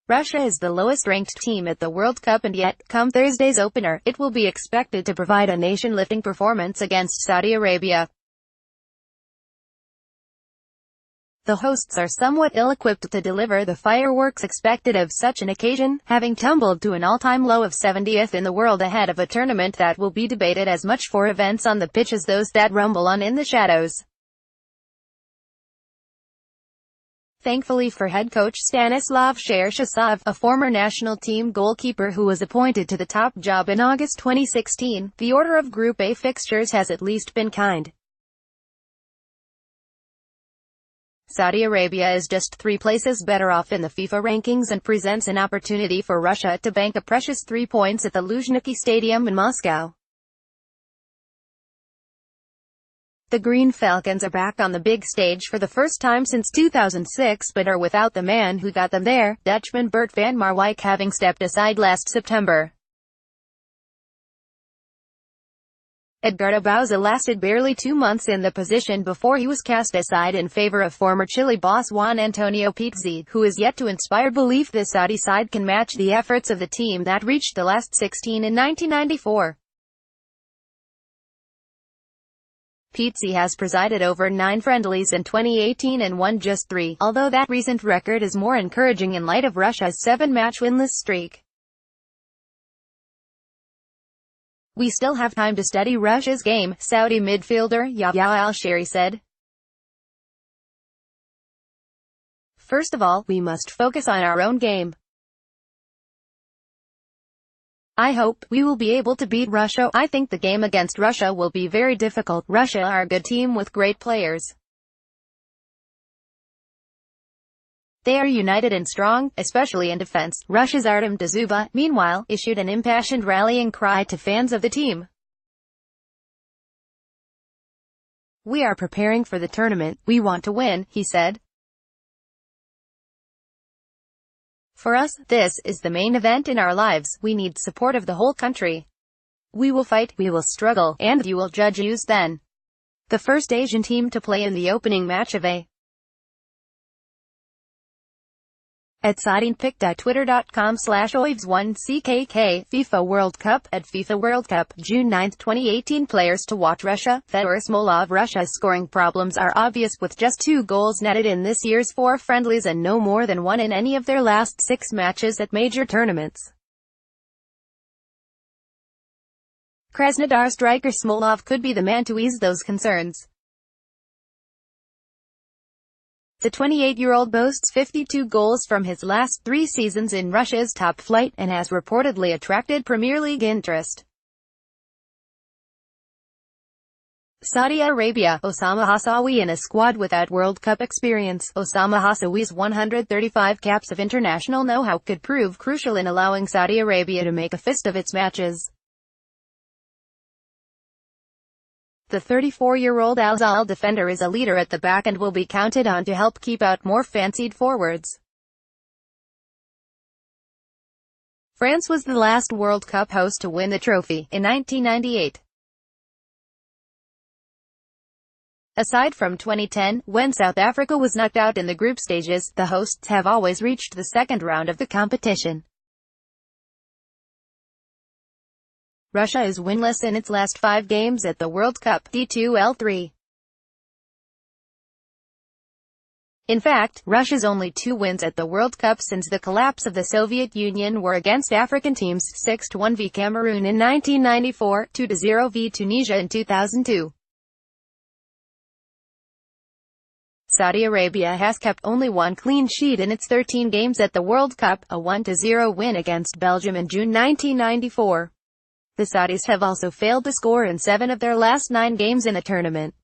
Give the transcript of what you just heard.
Russia is the lowest-ranked team at the World Cup, and yet, come Thursday's opener, it will be expected to provide a nation-lifting performance against Saudi Arabia. The hosts are somewhat ill-equipped to deliver the fireworks expected of such an occasion, having tumbled to an all-time low of 70th in the world ahead of a tournament that will be debated as much for events on the pitch as those that rumble on in the shadows. Thankfully for head coach Stanislav Cherchesov, a former national team goalkeeper who was appointed to the top job in August 2016, the order of Group A fixtures has at least been kind. Saudi Arabia is just 3 places better off in the FIFA rankings and presents an opportunity for Russia to bank a precious 3 points at the Luzhniki Stadium in Moscow. The Green Falcons are back on the big stage for the first time since 2006, but are without the man who got them there, Dutchman Bert van Marwijk, having stepped aside last September. Edgardo Bauza lasted barely 2 months in the position before he was cast aside in favor of former Chile boss Juan Antonio Pizzi, who is yet to inspire belief the Saudi side can match the efforts of the team that reached the last 16 in 1994. Pizzi has presided over 9 friendlies in 2018 and won just 3, although that recent record is more encouraging in light of Russia's 7-match winless streak. "We still have time to study Russia's game," Saudi midfielder Yahya Al-Shehri said. "First of all, we must focus on our own game. I hope we will be able to beat Russia. I think the game against Russia will be very difficult. Russia are a good team with great players. They are united and strong, especially in defense." Russia's Artem Dzyuba, meanwhile, issued an impassioned rallying cry to fans of the team. "We are preparing for the tournament. We want to win," he said. "For us, this is the main event in our lives. We need support of the whole country. We will fight, we will struggle, and you will judge us then." The first Asian team to play in the opening match of a at SaudinPic.Twitter.com/Oivs1CKK FIFA World Cup. At FIFA World Cup, June 9, 2018 players to watch Russia, Fedor Smolov. Russia's scoring problems are obvious, with just 2 goals netted in this year's 4 friendlies and no more than 1 in any of their last 6 matches at major tournaments. Krasnodar striker Smolov could be the man to ease those concerns. The 28-year-old boasts 52 goals from his last 3 seasons in Russia's top flight, and has reportedly attracted Premier League interest. Saudi Arabia, Osama Hassawi in a squad without World Cup experience. Osama Hassawi's 135 caps of international know-how could prove crucial in allowing Saudi Arabia to make a fist of its matches. The 34-year-old Al Ahly defender is a leader at the back and will be counted on to help keep out more fancied forwards. France was the last World Cup host to win the trophy, in 1998. Aside from 2010, when South Africa was knocked out in the group stages, the hosts have always reached the second round of the competition. Russia is winless in its last 5 games at the World Cup, D2L3. In fact, Russia's only 2 wins at the World Cup since the collapse of the Soviet Union were against African teams: 6-1 v Cameroon in 1994, 2-0 v Tunisia in 2002. Saudi Arabia has kept only 1 clean sheet in its 13 games at the World Cup, a 1-0 win against Belgium in June 1994. The Saudis have also failed to score in 7 of their last 9 games in the tournament.